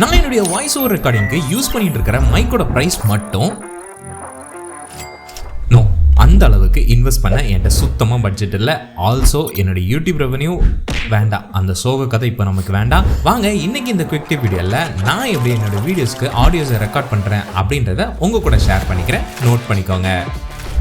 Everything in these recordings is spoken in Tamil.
நான் என்னுடைய வாய்ஸ் ஓவர் ரெக்கார்டிங்க்கு யூஸ் பண்ணிட்டு இருக்கிற மைக்கோட பிரைஸ் மட்டும் அந்த அளவுக்கு இன்வெஸ்ட் பண்ண என்கிட்ட சுத்தமாக பட்ஜெட் இல்லை. ஆல்சோ என்னுடைய யூடியூப் ரெவன்யூ வேண்டாம். அந்த சோக கதை இப்போ நமக்கு வேண்டாம். வாங்க இன்னைக்கு இந்த குவிக் டிப் வீடியோவில் நான் எப்படி என்னோட வீடியோஸ்க்கு ஆடியோஸை ரெக்கார்ட் பண்ணுறேன் அப்படின்றத உங்கள் கூட ஷேர் பண்ணிக்கிறேன். நோட் பண்ணிக்கோங்க.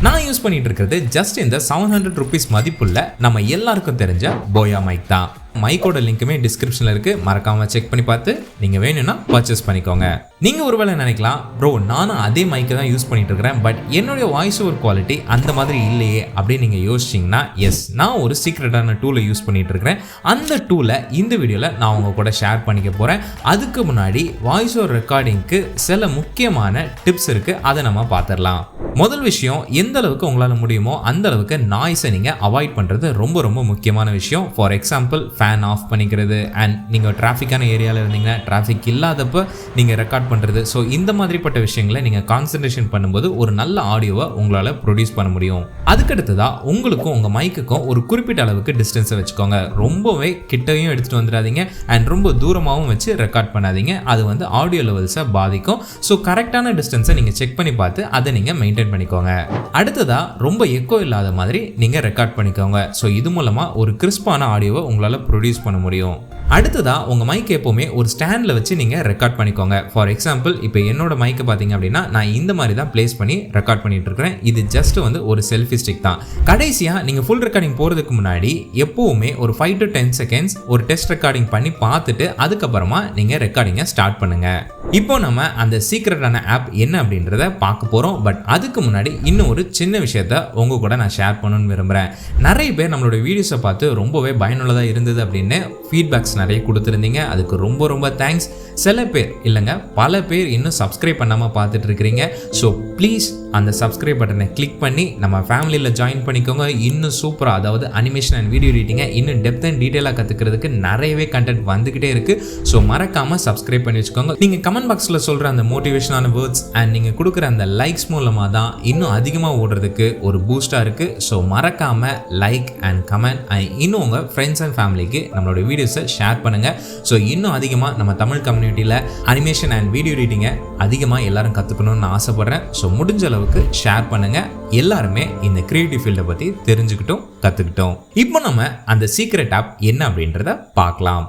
நான் யூஸ் பண்ணிட்டு இருக்கிறது ஜஸ்ட் இந்த 700 rupees மதிப்புள்ள நம்ம எல்லாருக்கும் தெரிஞ்ச போயா மைக் தான். மைக்கோட லிங்க்குமே டிஸ்கிரிப்ஷனில் இருக்கு, மறக்காம செக் பண்ணி பார்த்து நீங்க வேணும்னா பர்ச்சேஸ் பண்ணிக்கோங்க. நீங்க ஒருவேளை நினைக்கலாம், ப்ரோ நானும் அதே மைக்கை தான் யூஸ் பண்ணிட்டு இருக்கிறேன், பட் என்னுடைய வாய்ஸ் ஓவர் குவாலிட்டி அந்த மாதிரி இல்லையே அப்படின்னு நீங்க யோசிச்சிங்கன்னா, எஸ், நான் ஒரு சீக்ரெட்டான டூலை யூஸ் பண்ணிட்டு இருக்கிறேன். அந்த டூலை இந்த வீடியோவில் நான் உங்க கூட ஷேர் பண்ணிக்க போறேன். அதுக்கு முன்னாடி வாய்ஸ் ஓவர் ரெக்கார்டிங்க்கு சில முக்கியமான டிப்ஸ் இருக்கு, அதை நம்ம பார்த்துடலாம். முதல் விஷயம், எந்த அளவுக்கு உங்களால் முடியுமோ அந்த அளவுக்கு நாய்ஸை நீங்கள் அவாய்ட் பண்ணுறது ரொம்ப ரொம்ப முக்கியமான விஷயம். ஃபார் எக்ஸாம்பிள், ஃபேன் ஆஃப் பண்ணிக்கிறது, அண்ட் நீங்கள் டிராஃபிக்கான ஏரியாவில் இருந்தீங்கன்னா டிராஃபிக் இல்லாதப்போ நீங்கள் ரெக்கார்ட் பண்ணுறது. ஸோ இந்த மாதிரிப்பட்ட விஷயங்களை நீங்கள் கான்சன்ட்ரேஷன் பண்ணும்போது ஒரு நல்ல ஆடியோவை உங்களால் ப்ரொடியூஸ் பண்ண முடியும். அதுக்கடுத்ததான் உங்களுக்கும் உங்கள் மைக்குக்கும் ஒரு குறிப்பிட்ட அளவுக்கு டிஸ்டன்ஸை வச்சுக்கோங்க. ரொம்பவே கிட்டையும் எடுத்துகிட்டு வந்துடாதீங்க, அண்ட் ரொம்ப தூரமாகவும் வச்சு ரெக்கார்ட் பண்ணாதீங்க. அது வந்து ஆடியோ லெவல்ஸை பாதிக்கும். ஸோ கரெக்டான டிஸ்டன்ஸை நீங்கள் செக் பண்ணி பார்த்து அதை நீங்கள் மெயின்டைன் பண்ணிக்கோங்க. அடுத்ததா ரொம்ப எக்கோ இல்லாத மாதிரி நீங்க ரெக்கார்ட் பண்ணிக்கோங்க. ஸோ இது மூலமா ஒரு கிறிஸ்பான ஆடியோவை உங்களால ப்ரொடியூஸ் பண்ண முடியும். அடுத்ததா உங்க மைக் எப்பவுமே ஒரு ஸ்டாண்ட்ல வச்சு நீங்க ரெக்கார்ட் பண்ணிக்கோங்க. ஃபார் எக்ஸாம்பிள், இப்போ என்னோட மைக்கை பார்த்தீங்க அப்படின்னா நான் இந்த மாதிரி தான் பிளேஸ் பண்ணி ரெக்கார்ட் பண்ணிட்டு இருக்கிறேன். இது ஜஸ்ட் வந்து ஒரு செல்ஃபி ஸ்டிக் தான். கடைசியா நீங்க ஃபுல் ரெக்கார்டிங் போறதுக்கு முன்னாடி எப்பவுமே ஒரு 5 to 10 seconds ஒரு டெஸ்ட் ரெக்கார்டிங் பண்ணி பார்த்துட்டு அதுக்கப்புறமா நீங்க ரெக்கார்டிங்கை ஸ்டார்ட் பண்ணுங்க. இப்போ நம்ம அந்த சீக்ரெட்டான ஆப் என்ன அப்படின்றத பார்க்க போறோம். பட் அதுக்கு முன்னாடி இன்னும் ஒரு சின்ன விஷயத்த உங்க கூட நான் ஷேர் பண்ணணும்னு விரும்புறேன். நிறைய பேர் நம்மளோட வீடியோஸை பார்த்து ரொம்பவே பயனுள்ளதா இருந்தது அப்படின்னு ஃபீட்பேக்ஸ் நிறைய கொடுத்துருந்தீங்க. அதுக்கு ரொம்ப ரொம்ப தேங்க்ஸ். சில பேர் இல்லைங்க, பல பேர் இன்னும் சப்ஸ்கிரைப் பண்ணாமல் பார்த்துட்டு இருக்கிறீங்க. ஸோ ப்ளீஸ் அந்த சப்ஸ்கிரைப் பட்டனை கிளிக் பண்ணி நம்ம ஃபேமிலியில் ஜாயின் பண்ணிக்கோங்க. இன்னும் சூப்பராக, அதாவது அனிமேஷன் அண்ட் வீடியோ எடிட்டிங்கை இன்னும் டெப்த் அண்ட் டீட்டெயிலாக கற்றுக்கிறதுக்கு நிறையவே கண்டென்ட் வந்துக்கிட்டே இருக்குது. ஸோ மறக்காமல் சப்ஸ்கிரைப் பண்ணி வச்சுக்கோங்க. நீங்கள் கமெண்ட் பாக்ஸில் சொல்கிற அந்த மோட்டிவேஷனான வேர்ட்ஸ் அண்ட் நீங்கள் கொடுக்குற அந்த லைக்ஸ் மூலமாக தான் இன்னும் அதிகமாக ஓடுறதுக்கு ஒரு பூஸ்டாக இருக்குது. ஸோ மறக்காமல் லைக் அண்ட் கமெண்ட் அண்ட் இன்னும் உங்கள் ஃப்ரெண்ட்ஸ் அண்ட் ஃபேமிலிக்கு நம்மளோட வீடியோஸை ஷேர் பண்ணுங்கள். ஸோ இன்னும் அதிகமாக நம்ம தமிழ் கம்யூனிட்டியில் அனிமேஷன் அண்ட் வீடியோ எடிட்டிங்கை அதிகமாக எல்லாரும் கற்றுக்கணும்னு நான் ஆசைப்படுறேன். ஸோ முடிஞ்ச அளவுக்கு ஷேர் பண்ணுங்கள். எல்லாருமே இந்த கிரியேட்டிவ் ஃபீல்டை பற்றி தெரிஞ்சுக்கிட்டோம், கற்றுக்கிட்டோம். இப்போ நம்ம அந்த சீக்ரெட் ஆப் என்ன அப்படின்றத பார்க்கலாம்.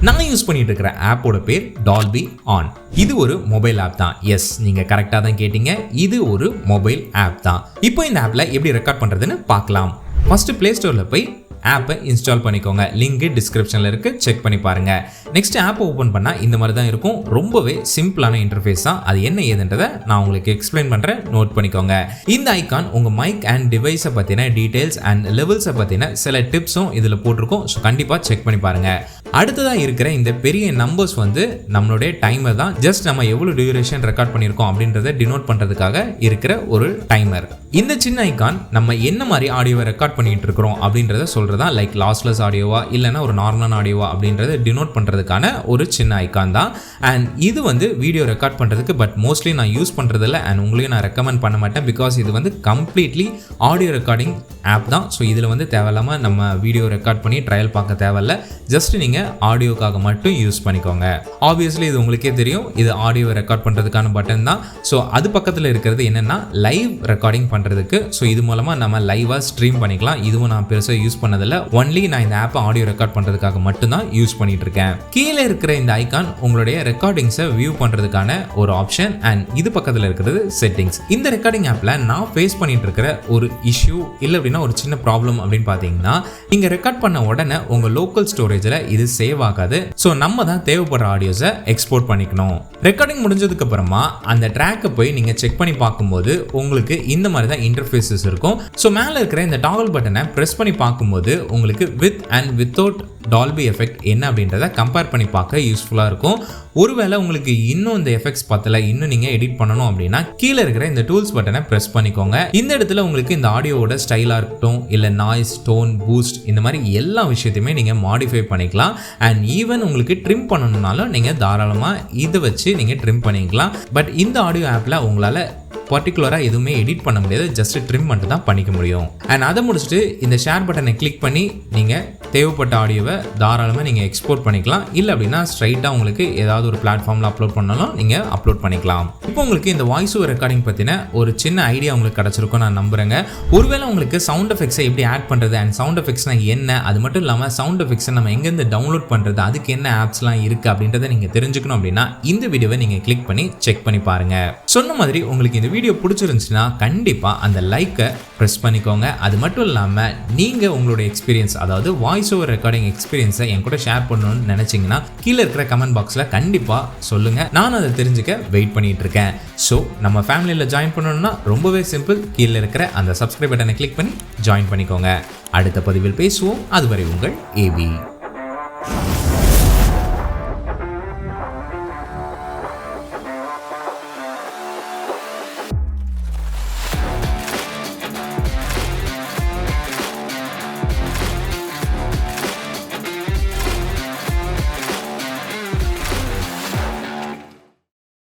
நான் யூஸ் பண்ணிட்டு இருக்கிற ஆப்போட பேர் டால்பி ஆன். இது ஒரு மொபைல் ஆப் தான். எஸ், நீங்க கரெக்டாக தான் கேட்டீங்க. இது ஒரு மொபைல் ஆப் தான். இப்போ இந்த ஆப்ல எப்படி ரெக்கார்ட் பண்றதுன்னு பார்க்கலாம். ஃபர்ஸ்ட் பிளே ஸ்டோர்ல போய் ஆப்பை இன்ஸ்டால் பண்ணிக்கோங்க. லிங்க் டிஸ்கிரிப்ஷனில் இருக்கு, செக் பண்ணி பாருங்க. நெக்ஸ்ட் ஆப்பை ஓப்பன் பண்ணால் இந்த மாதிரி தான் இருக்கும். ரொம்பவே சிம்பிளான இன்டர்ஃபேஸ் தான். அது என்ன ஏதுன்றதை நான் உங்களுக்கு எக்ஸ்பிளைன் பண்ணுறேன், நோட் பண்ணிக்கோங்க. இந்த ஐகான் உங்கள் மைக் அண்ட் டிவைஸை பற்றின டீட்டெயில்ஸ் அண்ட் லெவல்ஸை பற்றின சில டிப்ஸும் இதில் போட்டிருக்கோம். ஸோ கண்டிப்பாக செக் பண்ணி பாருங்க. அடுத்ததாக இருக்கிற இந்த பெரிய நம்பர்ஸ் வந்து நம்மளுடைய டைமர் தான். ஜஸ்ட் நம்ம எவ்வளோ டியூரேஷன் ரெக்கார்ட் பண்ணியிருக்கோம் அப்படின்றத டினோட் பண்ணுறதுக்காக இருக்கிற ஒரு டைமர். இந்த சின்ன ஐகான் நம்ம என்ன மாதிரி ஆடியோவை ரெக்கார்ட் பண்ணிட்டு இருக்கிறோம் அப்படின்றத சொல்றதா, லைக் லாஸ்லெஸ் ஆடியோவா இல்லைன்னா ஒரு நார்மலான ஆடியோவா அப்படின்றத டினோட் பண்ணுறதுக்கான ஒரு சின்ன ஐகான் தான். அண்ட் இது வந்து வீடியோ ரெக்கார்ட் பண்ணுறதுக்கு, பட் மோஸ்ட்லி நான் யூஸ் பண்ணுறதில்ல அண்ட் உங்களையும் நான் ரெக்கமெண்ட் பண்ண மாட்டேன். பிகாஸ் இது வந்து கம்ப்ளீட்லி ஆடியோ ரெக்கார்டிங் ஆப் தான். ஸோ இதில் வந்து தேவையில்லாமல் நம்ம வீடியோ ரெக்கார்ட் பண்ணி ட்ரையல் பார்க்க தேவையில்ல. ஜஸ்ட் நீங்கள் ஆடியோக்காக மட்டும் யூஸ் பண்ணிக்கோங்க. ஆப்வியஸ்லி இது உங்களுக்கே தெரியும், இது ஆடியோ ரெக்கார்ட் பண்ணுறதுக்கான பட்டன் தான். ஸோ அது பக்கத்தில் இருக்கிறது என்னென்னா லைவ் ரெக்கார்டிங் பண்ணுறதுக்கு. ஸோ இது மூலமாக நம்ம லைவாக ஸ்ட்ரீம் பண்ணிக்கலாம். இதுவும் நான் பெருசாக யூஸ் பண்ணதில்லை. ஒன்லி நான் இந்த ஆப்பை ஆடியோ ரெக்கார்ட் பண்ணுறதுக்காக மட்டும்தான் யூஸ் பண்ணிட்டு இருக்கேன். கீழே இருக்கிற இந்த ஐகான் உங்களுடைய ரெக்கார்டிங்ஸை வியூ பண்ணுறதுக்கான ஒரு ஆப்ஷன், அண்ட் இது பக்கத்தில் இருக்கிறது செட்டிங்ஸ். இந்த ரெக்கார்டிங் ஆப்பில் நான் ஃபேஸ் பண்ணிட்டு இருக்கிற ஒரு இஷ்யூ இல்லை அப்படின்னா ஒரு சின்ன ப்ராப்ளம் அப்படின்னு பார்த்தீங்கன்னா, நீங்கள் ரெக்கார்ட் பண்ண உடனே உங்கள் லோக்கல் ஸ்டோரேஜில் இது சேவ் ஆகாது. ஸோ நம்ம தான் தேவைப்படுற ஆடியோஸை எக்ஸ்போர்ட் பண்ணிக்கணும். ரெக்கார்டிங் முடிஞ்சதுக்கு அப்புறமா அந்த ட்ராக்கை போய் நீங்கள் செக் பண்ணி பார்க்கும்போது உங்களுக்கு இந்த மாதிரி தான் இன்டர்ஃபேஸஸ் இருக்கும். ஸோ மேலே இருக்கிற இந்த டாகல் பட்டனை ப்ரெஸ் பண்ணி பார்க்கும்போது உங்களுக்கு with and without Dolby effect என்ன அப்படின்றத கம்பேர் பண்ணி பார்க்க யூஸ்ஃபுல்லாக இருக்கும். ஒருவேளை உங்களுக்கு இன்னும் இந்த எஃபெக்ட்ஸ் பத்தல, இன்னும் நீங்கள் எடிட் பண்ணணும் அப்படின்னா கீழே இருக்கிற இந்த டூல்ஸ் பட்டனை ப்ரெஸ் பண்ணிக்கோங்க. இந்த இடத்துல உங்களுக்கு இந்த ஆடியோவோட ஸ்டைலாக இருக்கட்டும், இல்லை நாய்ஸ், டோன், பூஸ்ட், இந்த மாதிரி எல்லா விஷயத்தையுமே நீங்கள் மாடிஃபை பண்ணிக்கலாம். அண்ட் ஈவன் உங்களுக்கு ட்ரிம் பண்ணணும்னாலும் நீங்கள் தாராளமாக இதை வச்சு நீங்கள் ட்ரிம் பண்ணிக்கலாம். பட் இந்த ஆடியோ ஆப்பில் உங்களால் பர்டிகுலராக எதுவுமே எடிட் பண்ண முடியாது, ஜஸ்ட் ட்ரிம் மட்டும் தான் பண்ணிக்க முடியும். அண்ட் அதை முடிச்சுட்டு இந்த ஷேர் பட்டனை கிளிக் பண்ணி நீங்கள் தேவைப்பட்ட ஆடியோவை தாராளமாக நீங்கள் எக்ஸ்போர்ட் பண்ணிக்கலாம். இல்லை அப்படின்னா ஸ்ட்ரைட்டாக உங்களுக்கு ஏதாவது ஒரு பிளாட்ஃபார்மில் அப்லோட் பண்ணாலும் நீங்கள் அப்லோட் பண்ணிக்கலாம். இப்போ உங்களுக்கு இந்த வாய்ஸ் ஓவர் ரெக்கார்டிங் பற்றின ஒரு சின்ன ஐடியா உங்களுக்கு கிடச்சிருக்கும் நான் நம்புகிறேங்க. ஒருவேளை உங்களுக்கு சவுண்ட் எஃபெக்ட்ஸை எப்படி ஆட் பண்ணுறது அண்ட் சவுண்ட் எஃபெக்ட்ஸ்னால் என்ன, அது மட்டும் இல்லாமல் சவுண்ட் எஃபெக்ட்ஸை நம்ம எங்கேருந்து டவுன்லோட் பண்ணுறது, அதுக்கு என்ன ஆப்ஸ்லாம் இருக்குது அப்படின்றத நீங்கள் தெரிஞ்சுக்கணும் அப்படின்னா இந்த வீடியோவை நீங்கள் கிளிக் பண்ணி செக் பண்ணி பாருங்கள். சொன்ன மாதிரி உங்களுக்கு இந்த வீடியோ பிடிச்சிருந்துச்சுன்னா கண்டிப்பாக அந்த லைக்கை ப்ரெஸ் பண்ணிக்கோங்க. அது மட்டும் இல்லாமல் நீங்கள் உங்களோட எக்ஸ்பீரியன்ஸ், அதாவது வாய்ஸ் ஓவர் ரெக்கார்டிங் எக்ஸ்பீரியன்ஸை என் கூட ஷேர் பண்ணணும்னு நினச்சிங்கன்னா கீழே இருக்கிற கமெண்ட் பாக்ஸில் கண்டிப்பாக சொல்லுங்கள். நான் அதை தெரிஞ்சுக்க வெயிட் பண்ணிட்டு இருக்கேன். ஸோ நம்ம ஃபேமிலியில் ஜாயின் பண்ணணும்னா ரொம்பவே சிம்பிள். கீழே இருக்கிற அந்த சப்ஸ்கிரைப் பட்டனை கிளிக் பண்ணி ஜாயின் பண்ணிக்கோங்க. அடுத்த பதிவில் பேசுவோம். அதுவரை உங்கள் ஏபி.